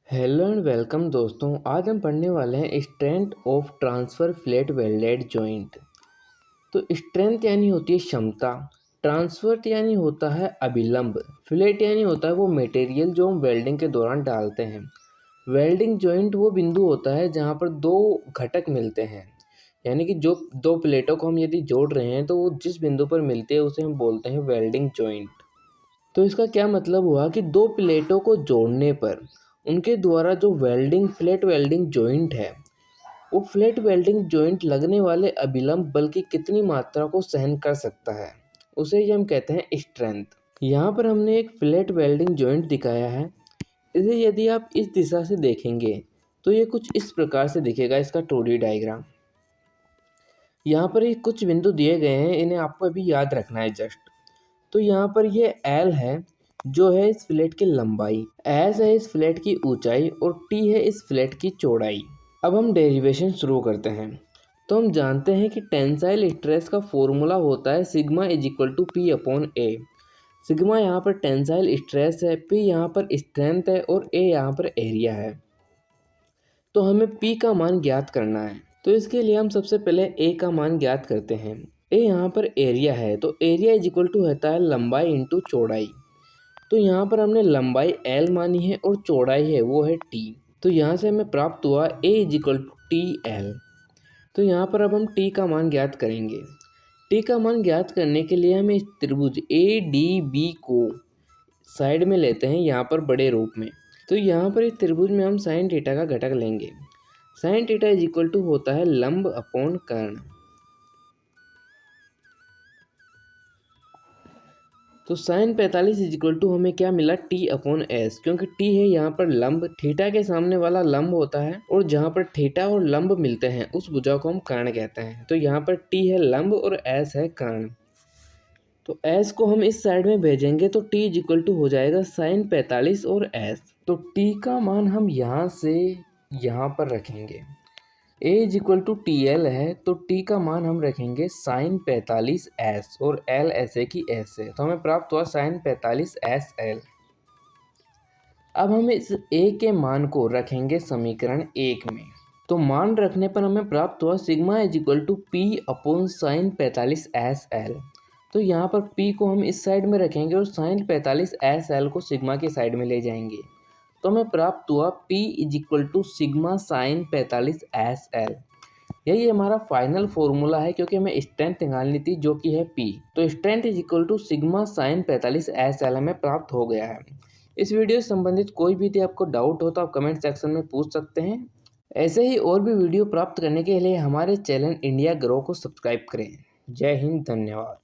Hello and welcome दोस्तों। आज हम पढ़ने वाले हैं strength of transfer flat welded joint. तो स्ट्रेंथ यानी होती है क्षमता, ट्रांसफर यानी होता है अभिलंब, फ्लैट यानी होता है वो मटेरियल जो हम वेल्डिंग के दौरान डालते हैं। वेल्डिंग जॉइंट वो बिंदु होता है जहाँ पर दो घटक मिलते हैं, यानी कि जो दो प्लेटों को हम यदि जोड़ रहे हैं तो वो जिस बिंदु पर मिलते हैं उसे हम बोलते हैं वेल्डिंग जॉइंट। तो इसका क्या मतलब हुआ कि दो प्लेटों को जोड़ने पर उनके द्वारा जो फ्लैट वेल्डिंग जॉइंट है, वो फ्लैट वेल्डिंग जॉइंट लगने वाले अभिलंब बल की कितनी मात्रा को सहन कर सकता है, उसे ही हम कहते हैं स्ट्रेंथ। यहाँ पर हमने एक फ्लैट वेल्डिंग जॉइंट दिखाया है। इसे यदि आप इस दिशा से देखेंगे तो ये कुछ इस प्रकार से दिखेगा, इसका 2D डायग्राम। यहाँ पर ये कुछ बिंदु दिए गए हैं, इन्हें आपको अभी याद रखना है जस्ट। तो यहाँ पर ये L है जो है इस फ्लैट की लंबाई, S है इस फ्लैट की ऊंचाई और T है इस फ्लैट की चौड़ाई। अब हम डेरिवेशन शुरू करते हैं। तो हम जानते हैं कि टेंसाइल स्ट्रेस का फॉर्मूला होता है sigma is equal to P upon A. Sigma यहाँ पर टेंसाइल स्ट्रेस है, P यहाँ पर स्ट्रेंथ है और A यहाँ पर एरिया है। तो हमें P का मान ज्ञात करना है, तो इसके लिए हम सबसे पहले A का मान ज्ञात करते हैं। A यहाँ पर एरिया है, तो एरिया इज इक्वल टू होता है लंबाई इंटू चौड़ाई। तो यहाँ पर हमने लंबाई L मानी है और चौड़ाई है वो है T। तो यहाँ से हमें प्राप्त हुआ A is equal to TL। तो यहाँ पर अब हम T का मान ज्ञात करेंगे। T का मान ज्ञात करने के लिए हम इस त्रिभुज ADB को साइड में लेते हैं यहाँ पर बड़े रूप में। तो यहाँ पर इस त्रिभुज में हम साइन थीटा का घटक लेंगे। Sine theta is equal to होता है लंब अपॉन कर्ण। तो साइन 45 इज इक्वल टू हमें क्या मिला, T अपॉन एस, क्योंकि T है यहाँ पर लंब, थीटा के सामने वाला लंब होता है और जहाँ पर थीटा और लंब मिलते हैं उस भुजा को हम कर्ण कहते हैं। तो यहाँ पर T है लंब और S है कर्ण। तो S को हम इस साइड में भेजेंगे तो T इज इक्वल टू हो जाएगा साइन 45 और S। तो T का मान हम यहाँ से यहाँ पर रखेंगे। A is equal to TL है, तो T का मान हम रखेंगे साइन 45S और L ऐसे की ऐसे। तो हमें प्राप्त हुआ साइन 45SL। अब हम इस A के मान को रखेंगे समीकरण 1 में। तो मान रखने पर हमें प्राप्त हुआ sigma is equal to P upon sine 45SL। तो यहाँ पर P को हम इस साइड में रखेंगे और साइन 45SL को सिग्मा की साइड में ले जाएंगे। तो हमें प्राप्त हुआ P is equal to sigma sine 45SL। यही हमारा फाइनल फॉर्मूला है, क्योंकि हमें स्ट्रेंथ निकालनी थी जो कि है P। तो strength is equal to sigma sine 45SL हमें प्राप्त हो गया है। इस वीडियो से संबंधित कोई भी यदि आपको डाउट हो तो आप कमेंट सेक्शन में पूछ सकते हैं। ऐसे ही और भी वीडियो प्राप्त करने के लिए हमारे चैनल इंडिया ग्रो को सब्सक्राइब करें। जय हिंद, धन्यवाद।